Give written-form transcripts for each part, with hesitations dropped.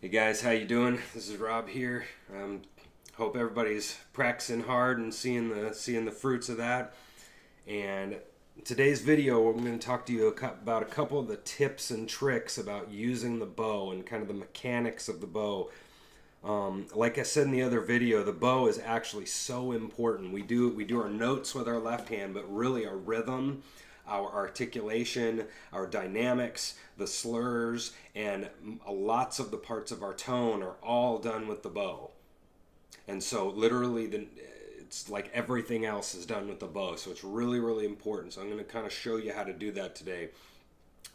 Hey guys, how you doing? This is Rob here. Hope everybody's practicing hard and seeing the fruits of that. And today's video, I'm going to talk to you about a couple of the tips and tricks about using the bow and kind of the mechanics of the bow. Like I said in the other video, the bow is actually so important. We do our notes with our left hand, but really our rhythm, our articulation, our dynamics, the slurs, and lots of the parts of our tone are all done with the bow. And so literally it's like everything else is done with the bow. So it's really, really important. So I'm going to kind of show you how to do that today.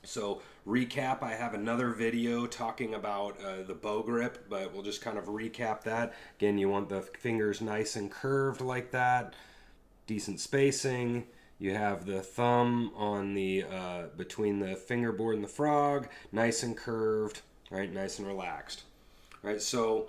So recap, I have another video talking about the bow grip, but we'll just kind of recap that. Again, you want the fingers nice and curved like that, decent spacing. You have the thumb on the between the fingerboard and the frog, nice and curved, right? Nice and relaxed, right? So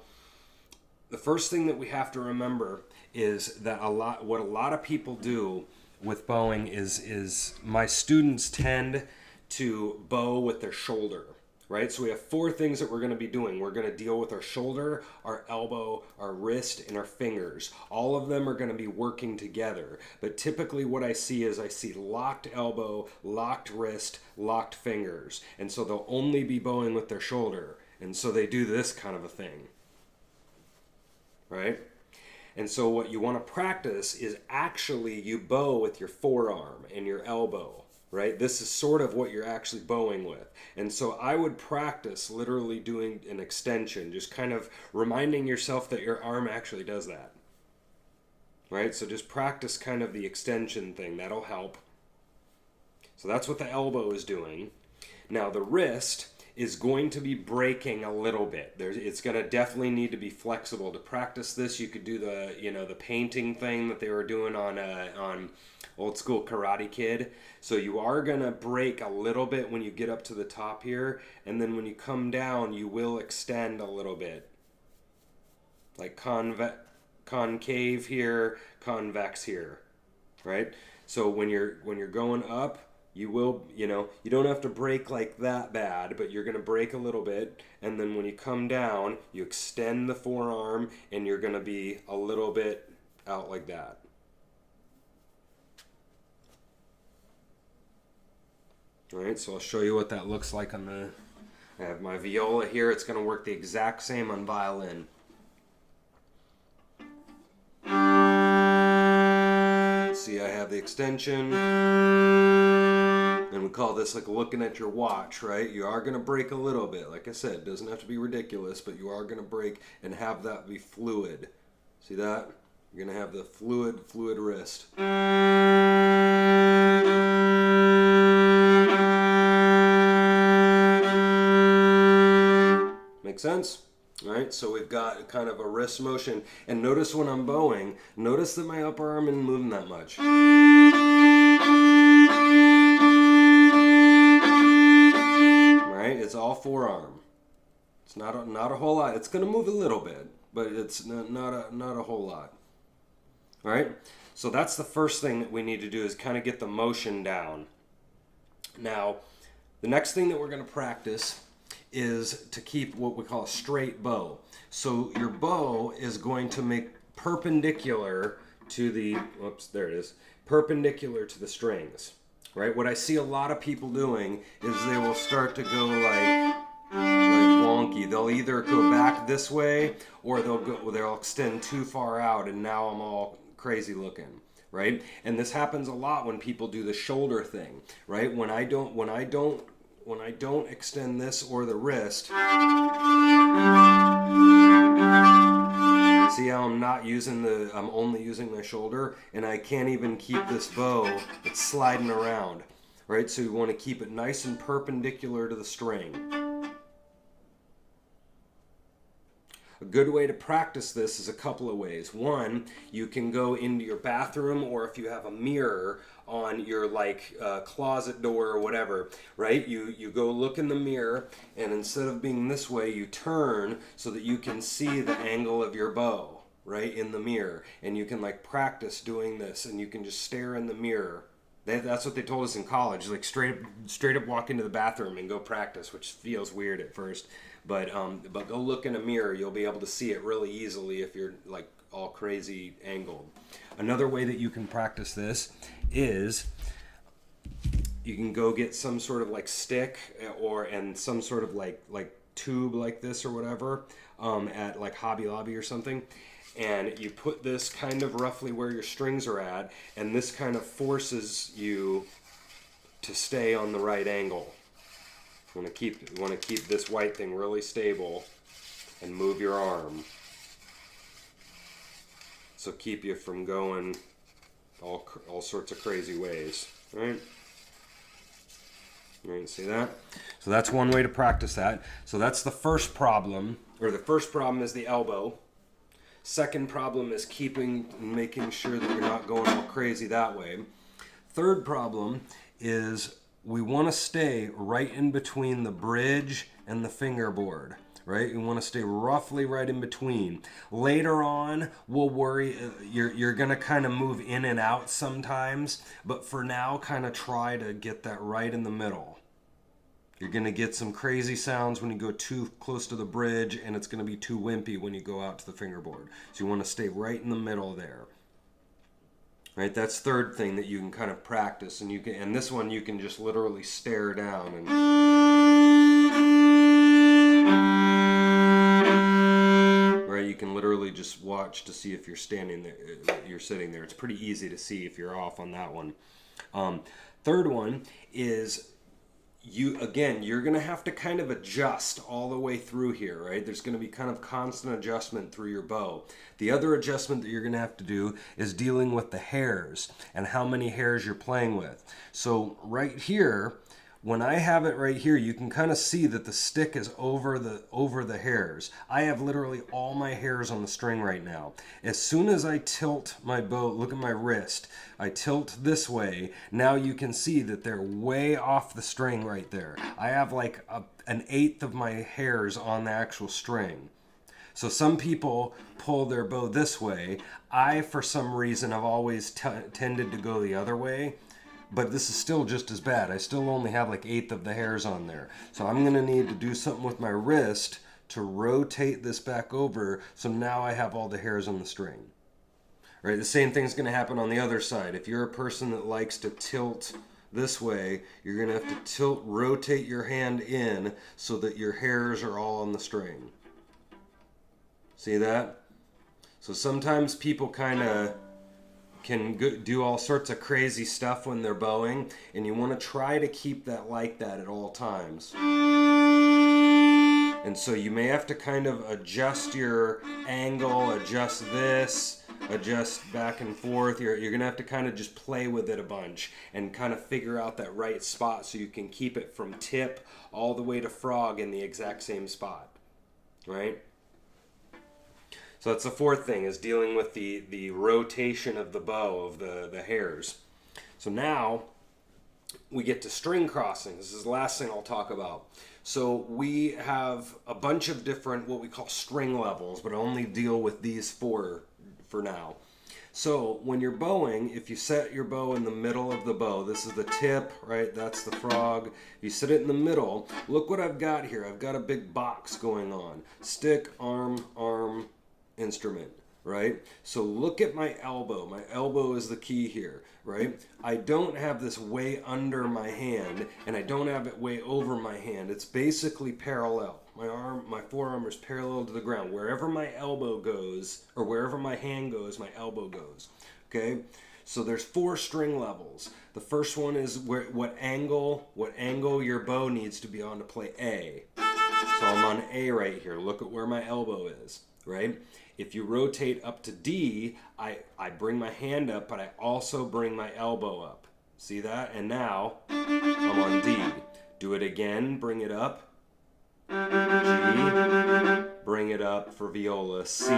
the first thing that we have to remember is that what a lot of people do with bowing is my students tend to bow with their shoulder, right? So we have four things that we're going to be doing. We're going to deal with our shoulder, our elbow, our wrist, and our fingers. All of them are going to be working together. But typically what I see is locked elbow, locked wrist, locked fingers. And so they'll only be bowing with their shoulder. And so they do this kind of a thing, right? And so what you want to practice is actually you bow with your forearm and your elbow. Right? This is sort of what you're actually bowing with. And so I would practice literally doing an extension, just kind of reminding yourself that your arm actually does that. Right? So just practice kind of the extension thing. That'll help. So that's what the elbow is doing. Now the wrist is going to be breaking a little bit. It's going to definitely need to be flexible. To practice this, you could do the painting thing that they were doing on Old School Karate Kid. So you are going to break a little bit when you get up to the top here, and then when you come down, you will extend a little bit. Like concave here, convex here, right? So when you're going up, you will, you don't have to break like that bad, but you're going to break a little bit, and then when you come down, you extend the forearm, and you're going to be a little bit out like that. All right, so I'll show you what that looks like I have my viola here. It's going to work the exact same on violin. See, I have the extension. And we call this like looking at your watch, right? You are going to break a little bit. Like I said, it doesn't have to be ridiculous, but you are going to break and have that be fluid. See that? You're going to have the fluid wrist. Make sense? All right, so we've got kind of a wrist motion. And notice when I'm bowing, notice that my upper arm isn't moving that much. Right? It's all forearm. It's not a whole lot. It's going to move a little bit, but it's not a whole lot. All right? So that's the first thing that we need to do is kind of get the motion down. Now, the next thing that we're going to practice is to keep what we call a straight bow. So your bow is going to make perpendicular to the, perpendicular to the strings, right? What I see a lot of people doing is they will start to go like wonky. They'll either go back this way or they'll extend too far out, and now I'm all crazy looking, right? And this happens a lot when people do the shoulder thing, right? When I don't extend this or the wrist, see how I'm only using my shoulder, and I can't even keep this bow. It's sliding around, right? So you want to keep it nice and perpendicular to the string. A good way to practice this is a couple of ways. One, you can go into your bathroom, or if you have a mirror on your closet door or whatever, right? You go look in the mirror, and instead of being this way, you turn so that you can see the angle of your bow, right, in the mirror. And you can practice doing this, and you can just stare in the mirror That's what they told us in college. Like straight up walk into the bathroom and go practice, which feels weird at first. But go look in a mirror. You'll be able to see it really easily if you're like all crazy angled. Another way that you can practice this is you can go get some sort of like stick and some sort of like tube like this or whatever at like Hobby Lobby or something. And you put this kind of roughly where your strings are at, and this kind of forces you to stay on the right angle. You want to keep this white thing really stable and move your arm. So keep you from going all sorts of crazy ways, right? Right, see that? So that's one way to practice that. So that's the first problem, or the first problem is the elbow. Second problem is making sure that you're not going all crazy that way. Third problem is we want to stay right in between the bridge and the fingerboard, right? You want to stay roughly right in between. Later on, we'll worry, you're going to kind of move in and out sometimes, but for now, kind of try to get that right in the middle. You're going to get some crazy sounds when you go too close to the bridge, and it's going to be too wimpy when you go out to the fingerboard. So you want to stay right in the middle there. Right? That's third thing that you can kind of practice, and this one you can just literally stare down and right, you can literally just watch to see if you're standing there, you're sitting there. It's pretty easy to see if you're off on that one. Third one is you're going to have to kind of adjust all the way through here, right? There's going to be kind of constant adjustment through your bow. The other adjustment that you're going to have to do is dealing with the hairs and how many hairs you're playing with. So right here, when I have it right here, you can kind of see that the stick is over the hairs. I have literally all my hairs on the string right now. As soon as I tilt my bow, look at my wrist, I tilt this way, now you can see that they're way off the string right there. I have like an eighth of my hairs on the actual string. So some people pull their bow this way. I, for some reason, have always tended to go the other way. But this is still just as bad. I still only have like eighth of the hairs on there. So I'm going to need to do something with my wrist to rotate this back over, so now I have all the hairs on the string. Right? The same thing's going to happen on the other side. If you're a person that likes to tilt this way, you're going to have to rotate your hand in so that your hairs are all on the string. See that? So sometimes people kind of can do all sorts of crazy stuff when they're bowing, and you want to try to keep that like that at all times. And so you may have to kind of adjust your angle, adjust this, adjust back and forth. You're going to have to kind of just play with it a bunch and kind of figure out that right spot so you can keep it from tip all the way to frog in the exact same spot, right? So that's the fourth thing, is dealing with the rotation of the bow, of the hairs. So now we get to string crossing. This is the last thing I'll talk about. So we have a bunch of different what we call string levels, but I only deal with these four for now. So when you're bowing, if you set your bow in the middle of the bow, this is the tip, right? That's the frog. If you set it in the middle, look what I've got here. I've got a big box going on. Stick, arm, instrument, right? So look at my elbow. My elbow is the key here, right? I don't have this way under my hand, and I don't have it way over my hand. It's basically parallel. My forearm is parallel to the ground. Wherever my elbow goes, or wherever my hand goes, my elbow goes. Okay? So there's four string levels. The first one is what angle your bow needs to be on to play A. So I'm on A right here. Look at where my elbow is, right? If you rotate up to D, I bring my hand up, but I also bring my elbow up. See that? And now I'm on D. Do it again, bring it up. G, bring it up for viola, C.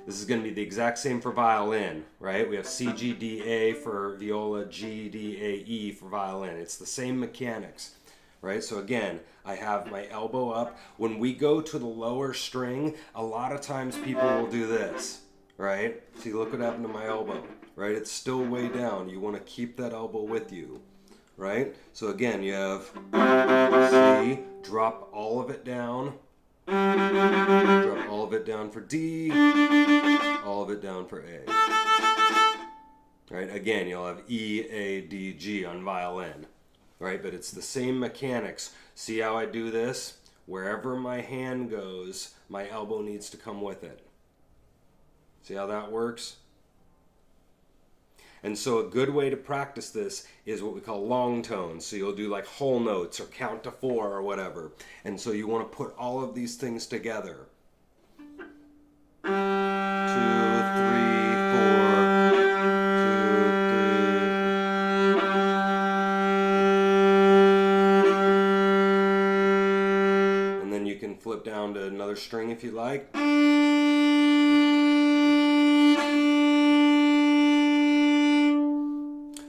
This is going to be the exact same for violin, right? We have C, G, D, A for viola, G, D, A, E for violin. It's the same mechanics, right? So again, I have my elbow up. When we go to the lower string, a lot of times people will do this, right? See, look what happened to my elbow. right? It's still way down. You want to keep that elbow with you, right? So again, you have C, drop all of it down, drop all of it down for D, all of it down for A. Right? Again, you'll have E, A, D, G on violin, right? But it's the same mechanics. See how I do this? Wherever my hand goes, my elbow needs to come with it. See how that works? And so a good way to practice this is what we call long tones. So you'll do like whole notes or count to 4 or whatever. And so you want to put all of these things together. 2, 3, 4. 2, 3. And then you can flip down to another string if you like.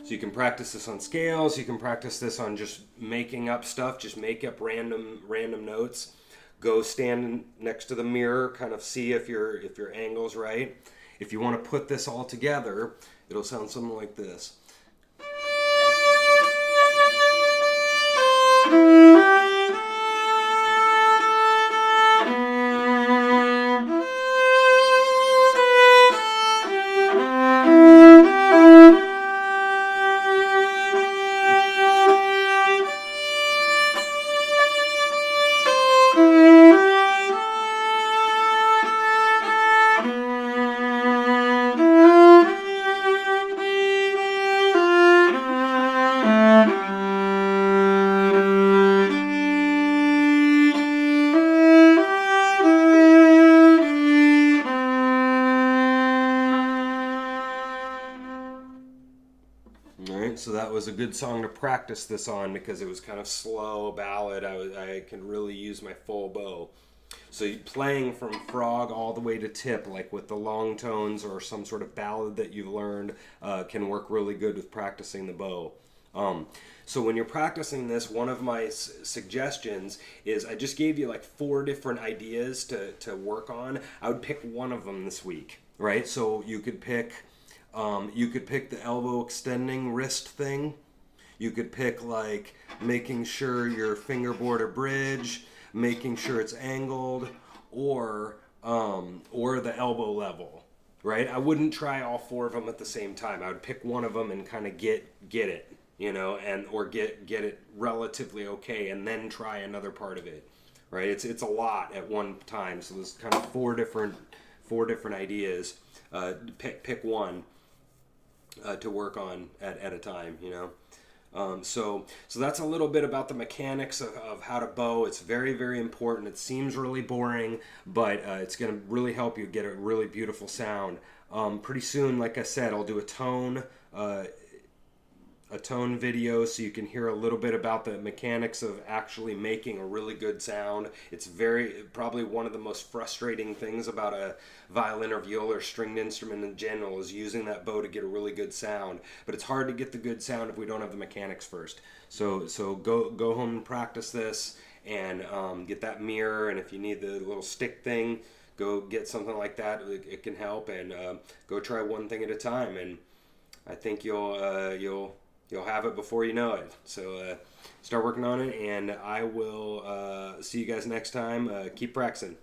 So you can practice this on scales. You can practice this on just making up stuff. Just make up random notes. Go stand next to the mirror, kind of see if your angle's right. If you want to put this all together, it'll sound something like this. Alright, so that was a good song to practice this on because it was kind of slow ballad. I can really use my full bow. So playing from frog all the way to tip, like with the long tones or some sort of ballad that you've learned, can work really good with practicing the bow. So when you're practicing this, one of my suggestions is I just gave you like 4 different ideas to work on. I would pick one of them this week, right? So you could pick the elbow extending wrist thing. You could pick like making sure your fingerboard or bridge, making sure it's angled, or the elbow level, right? I wouldn't try all 4 of them at the same time. I would pick one of them and kind of get it, you know, or get it relatively okay, and then try another part of it, right? It's a lot at one time. So there's kind of 4 different ideas. Pick one to work on at a time, you know. So that's a little bit about the mechanics of how to bow. It's very, very important. It seems really boring, but it's going to really help you get a really beautiful sound. Pretty soon, like I said, I'll do a tone video so you can hear a little bit about the mechanics of actually making a really good sound. It's probably one of the most frustrating things about a violin or viola or stringed instrument in general is using that bow to get a really good sound. But it's hard to get the good sound if we don't have the mechanics first. So go home and practice this, and get that mirror, and if you need the little stick thing, go get something like that. It can help, and go try one thing at a time, and I think you'll have it before you know it. So start working on it, and I will see you guys next time. Keep practicing.